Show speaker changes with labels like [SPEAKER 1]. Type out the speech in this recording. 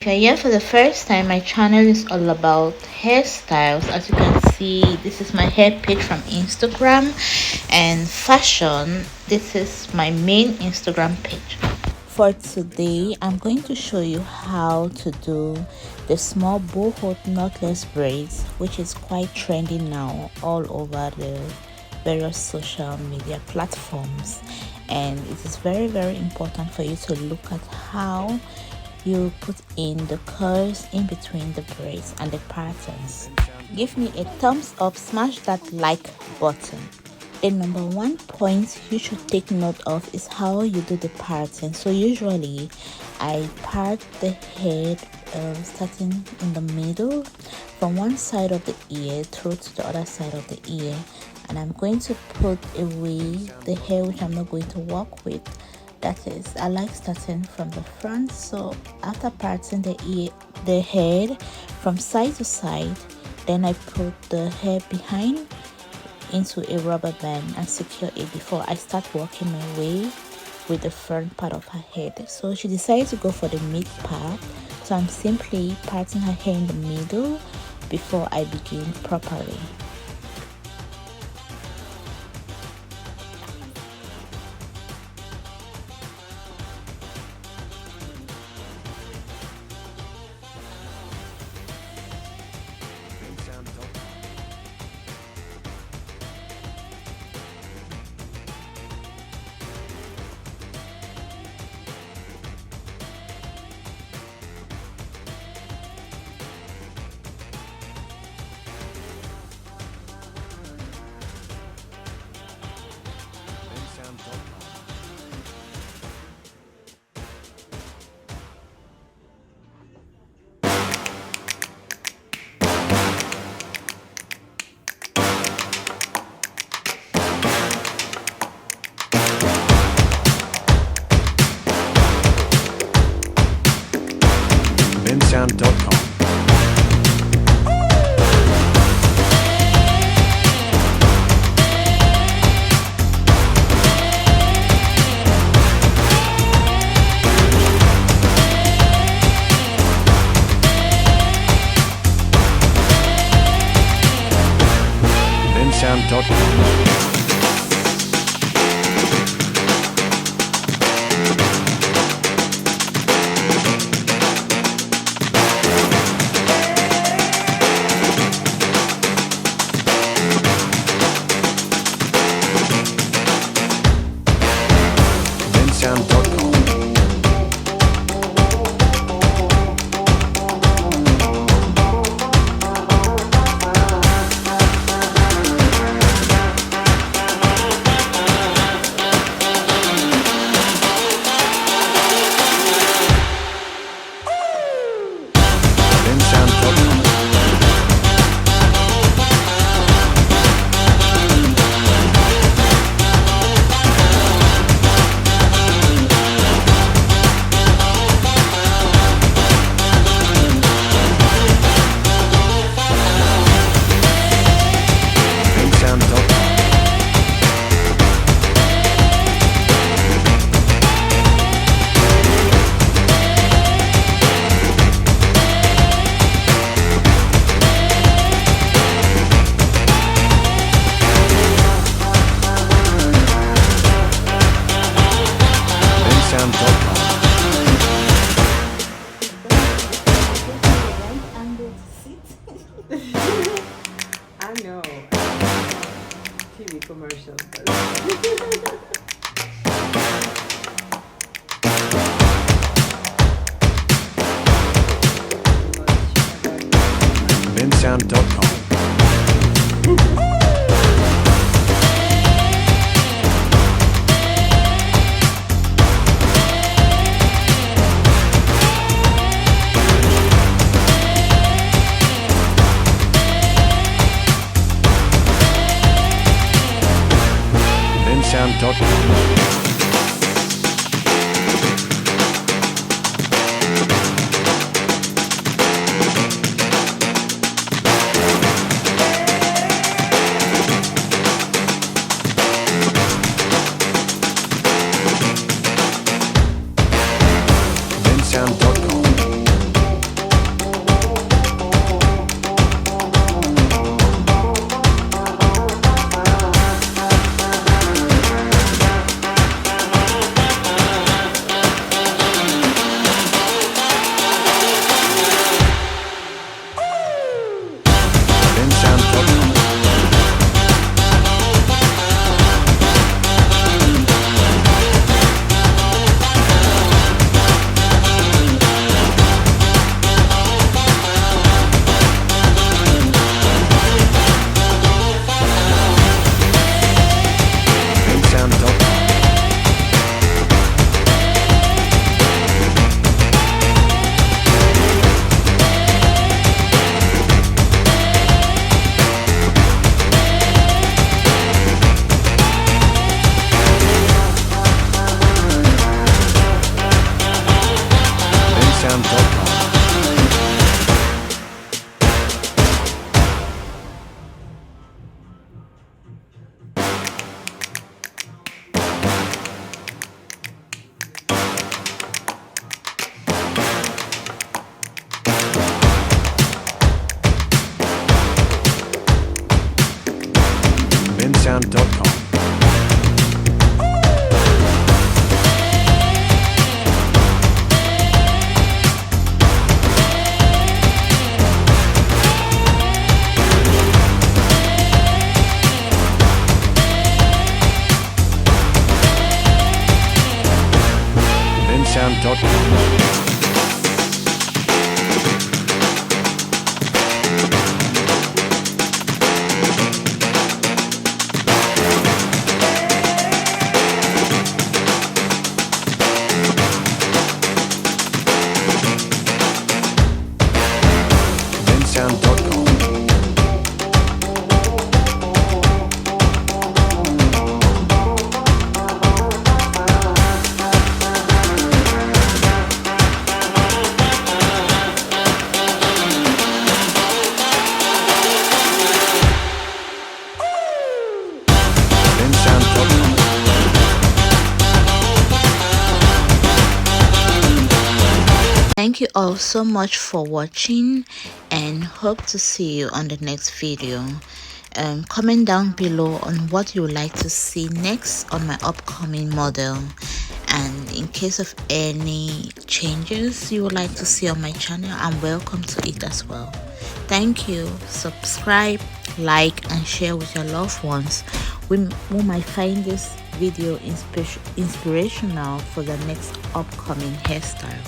[SPEAKER 1] If you're here for the first time, my channel is all about hairstyles. As you can see, this is my hair page from Instagram, and fashion, this is my main Instagram page. For today, I'm going to show you how to do the small boho knotless braids, which is quite trendy now all over the various social media platforms. And it is very important for you to look at how you put in the curves in between the braids and the patterns. Give me a thumbs up, smash that like button. The number one point you should take note of is how you do the parting. So usually I part the head starting in the middle from one side of the ear through to the other side of the ear, and I'm going to put away the hair which I'm not going to work with. That is, I like starting from the front. So after parting the head from side to side, then I put the hair behind into a rubber band and secure it before I start working my way with the front part of her head. So she decided to go for the mid part, so I'm simply parting her hair in the middle before I begin properly.
[SPEAKER 2] Sound.com. Sound.com.
[SPEAKER 3] I know. TV commercial.
[SPEAKER 2] Sound.com. Sound.com. Sound.com. Bensound.com. Bensound.com. Bensound.com. Bensound.com. Bensound.com.
[SPEAKER 1] Thank you all so much for watching and hope to see you on the next video. Comment down below on what you would like to see next on my upcoming model, and in case of any changes you would like to see on my channel, I'm welcome to it as well. Thank you. Subscribe, like and share with your loved ones who might find this video inspirational for the next upcoming hairstyle.